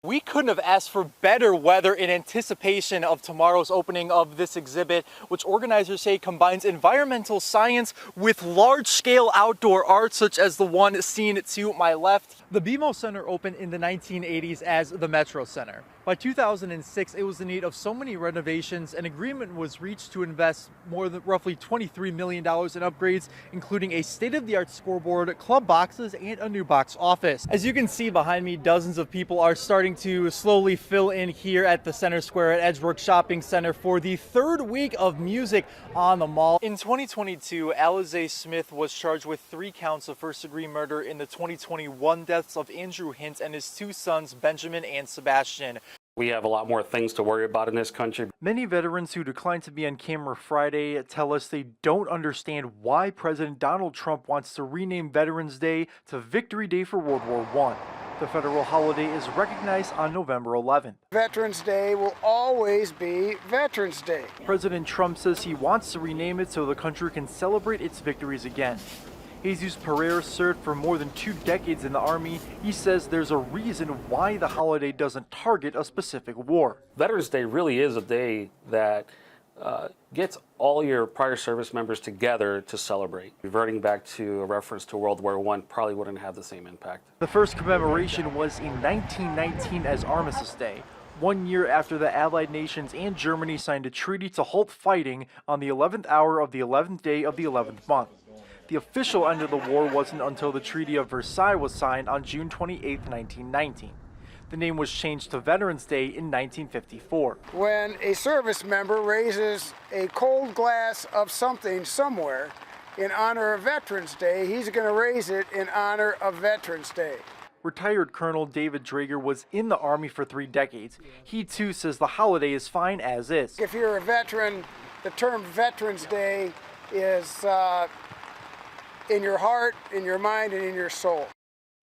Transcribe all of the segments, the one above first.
We couldn't have asked for better weather in anticipation of tomorrow's opening of this exhibit, which organizers say combines environmental science with large-scale outdoor art, such as the one seen to my left. The BMO Center opened in the 1980s as the Metro Center. By 2006, it was in need of so many renovations, an agreement was reached to invest more than roughly $23 million in upgrades, including a state-of-the-art scoreboard, club boxes, and a new box office. As you can see behind me, dozens of people are starting to slowly fill in here at the Center Square at Edgework Shopping Center for the third week of music on the mall. In 2022, Alize Smith was charged with 3 counts of first-degree murder in the 2021 deaths of Andrew Hint and his 2 sons, Benjamin and Sebastian. We have a lot more things to worry about in this country. Many veterans who declined to be on camera Friday tell us they don't understand why President Donald Trump wants to rename Veterans Day to Victory Day for World War I. The federal holiday is recognized on November 11th. Veterans Day will always be Veterans Day. President Trump says he wants to rename it so the country can celebrate its victories again. Jesus Pereira served for more than 2 decades in the Army. He says there's a reason why the holiday doesn't target a specific war. Veterans Day really is a day that gets all your prior service members together to celebrate. Reverting back to a reference to World War I probably wouldn't have the same impact. The first commemoration was in 1919 as Armistice Day, 1 year after the Allied nations and Germany signed a treaty to halt fighting on the 11th hour of the 11th day of the 11th month. The official end of the war wasn't until the Treaty of Versailles was signed on June 28, 1919. The name was changed to Veterans Day in 1954. When a service member raises a cold glass of something somewhere in honor of Veterans Day, he's going to raise it in honor of Veterans Day. Retired Colonel David Drager was in the Army for 3 decades. He too says the holiday is fine as is. If you're a veteran, the term Veterans Day is in your heart, in your mind, and in your soul.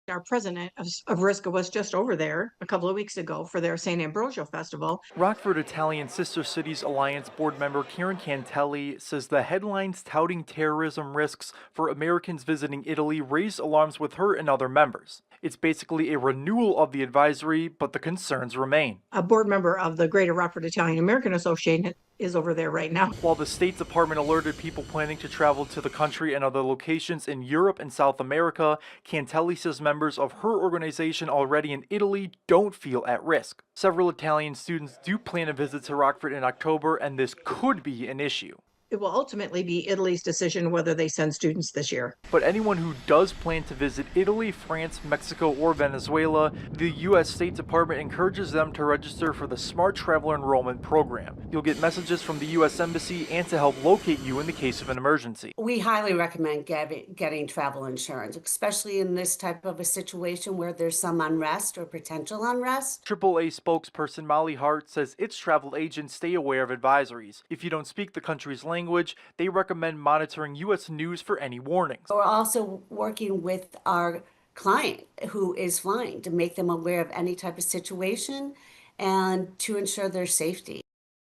Our president of RISCA was just over there a couple of weeks ago for their St. Ambrosio Festival. Rockford Italian Sister Cities Alliance board member Karen Cantelli says the headlines touting terrorism risks for Americans visiting Italy raised alarms with her and other members. It's basically a renewal of the advisory, but the concerns remain. A board member of the Greater Rockford Italian American Association is over there right now. While the State Department alerted people planning to travel to the country and other locations in Europe and South America, Cantelli says members of her organization already in Italy don't feel at risk. Several Italian students do plan a visit to Rockford in October, and this could be an issue. It will ultimately be Italy's decision whether they send students this year. But anyone who does plan to visit Italy, France, Mexico, or Venezuela, the U.S. State Department encourages them to register for the Smart Traveler Enrollment Program. You'll get messages from the U.S. Embassy and to help locate you in the case of an emergency. We highly recommend getting travel insurance, especially in this type of a situation where there's some unrest or potential unrest. AAA spokesperson Molly Hart says its travel agents stay aware of advisories. If you don't speak the country's language, they recommend monitoring U.S. news for any warnings. We're also working with our client who is flying to make them aware of any type of situation and to ensure their safety.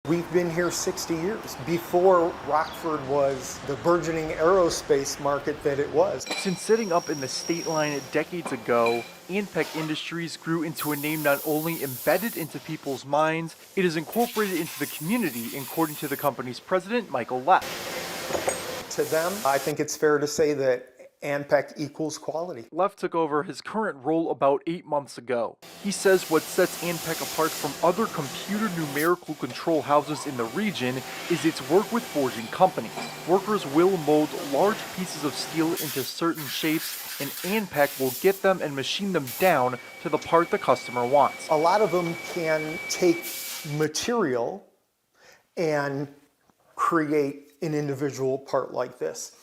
We've been here 60 years, before Rockford was the burgeoning aerospace market that it was. Since setting up in the Stateline decades ago, Anpec Industries grew into a name not only embedded into people's minds, it is incorporated into the community, according to the company's president, Michael Leff. To them, I think it's fair to say that Anpec equals quality. Leff took over his current role about 8 months ago. He says what sets Anpec apart from other computer numerical control houses in the region is its work with forging companies. Workers will mold large pieces of steel into certain shapes, and Anpec will get them and machine them down to the part the customer wants. A lot of them can take material and create an individual part like this.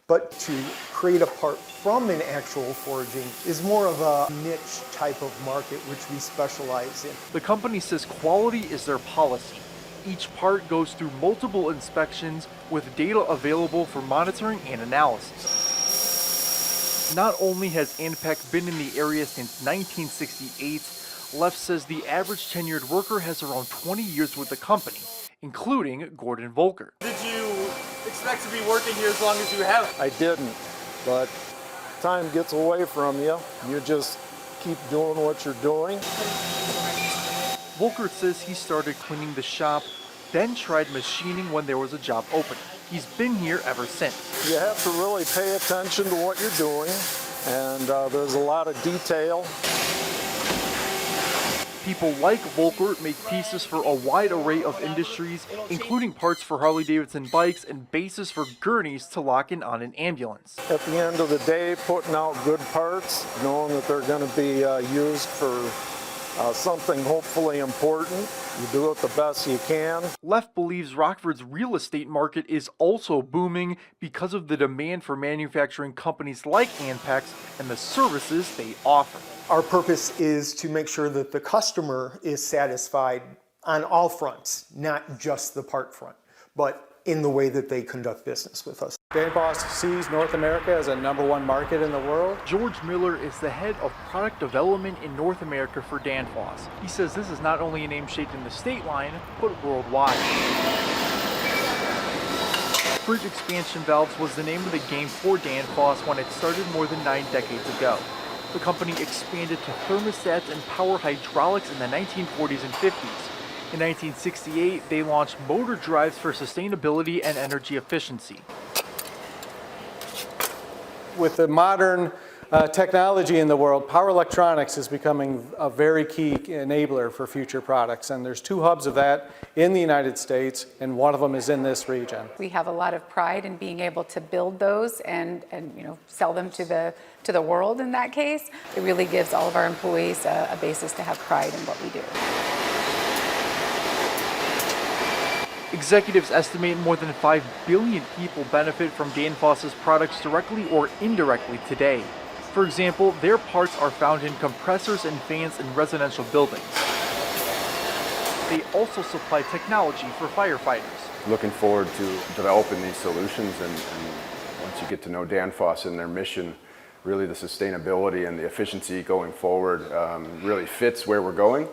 But to create a part from an actual forging is more of a niche type of market which we specialize in. The company says quality is their policy. Each part goes through multiple inspections with data available for monitoring and analysis. Not only has Anpec been in the area since 1968, Leff says the average tenured worker has around 20 years with the company, including Gordon Volker. Did you expect to be working here as long as you have? I didn't, but time gets away from you. You just keep doing what you're doing. Volkert says he started cleaning the shop, then tried machining when there was a job opening. He's been here ever since. You have to really pay attention to what you're doing, and there's a lot of detail. People like Volkert make pieces for a wide array of industries, including parts for Harley-Davidson bikes and bases for gurneys to lock in on an ambulance. At the end of the day, putting out good parts, knowing that they're going to be used for something hopefully important. You do it the best you can. Leff believes Rockford's real estate market is also booming because of the demand for manufacturing companies like Anpec and the services they offer. Our purpose is to make sure that the customer is satisfied on all fronts, not just the part front, but in the way that they conduct business with us. Danfoss sees North America as a #1 market in the world. George Miller is the head of product development in North America for Danfoss. He says this is not only a name shaped in the Stateline, but worldwide. Bridge expansion valves was the name of the game for Danfoss when it started more than 9 decades ago. The company expanded to thermostats and power hydraulics in the 1940s and 50s. In 1968, they launched motor drives for sustainability and energy efficiency. With the modern technology in the world, power electronics is becoming a very key enabler for future products, and there's 2 hubs of that in the United States, and one of them is in this region. We have a lot of pride in being able to build those and sell them to the world in that case. It really gives all of our employees a basis to have pride in what we do. Executives estimate more than 5 billion people benefit from Danfoss's products directly or indirectly today. For example, their parts are found in compressors and fans in residential buildings. They also supply technology for firefighters. Looking forward to developing these solutions, and once you get to know Danfoss and their mission, really the sustainability and the efficiency going forward really fits where we're going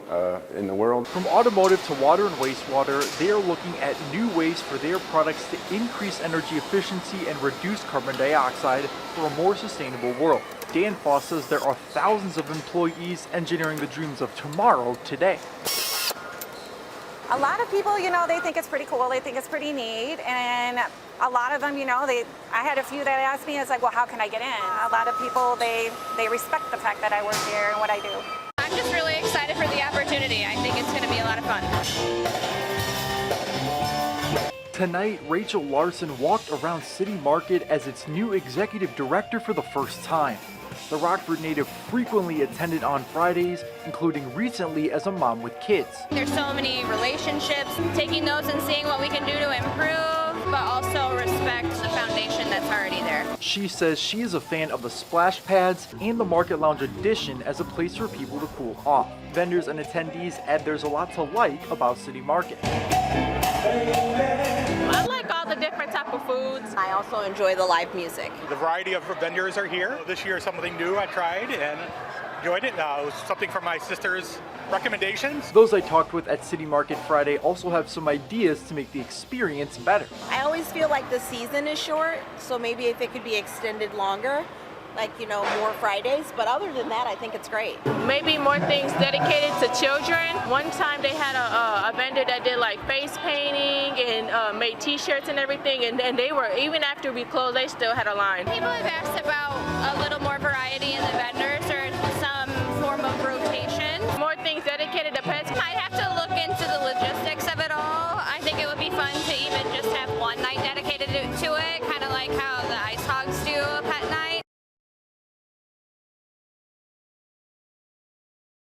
in the world. From automotive to water and wastewater, they are looking at new ways for their products to increase energy efficiency and reduce carbon dioxide for a more sustainable world. Danfoss says there are thousands of employees engineering the dreams of tomorrow today. A lot of people, they think it's pretty cool, they think it's pretty neat, and a lot of them, I had a few that asked me, it's like, well, how can I get in? A lot of people, they respect the fact that I work here and what I do. I'm just really excited for the opportunity. I think it's going to be a lot of fun. Tonight, Rachel Larson walked around City Market as its new executive director for the first time. The Rockford native frequently attended on Fridays, including recently as a mom with kids. There's so many relationships, taking those and seeing what we can do to improve, but also respect the foundation that's already there. She says she is a fan of the splash pads and the Market Lounge addition as a place for people to cool off. Vendors and attendees add there's a lot to like about City Market. I like all the different type of foods. I also enjoy the live music. The variety of vendors are here. This year something new I tried and enjoyed it. It was something from my sister's recommendations. Those I talked with at City Market Friday also have some ideas to make the experience better. I always feel like the season is short, so maybe if it could be extended longer, like, more Fridays, but other than that, I think it's great. Maybe more things dedicated to children. One time they had a vendor that did like face painting and made t-shirts and everything, and they were, even after we closed, they still had a line. People have asked about a little more variety in the vendors.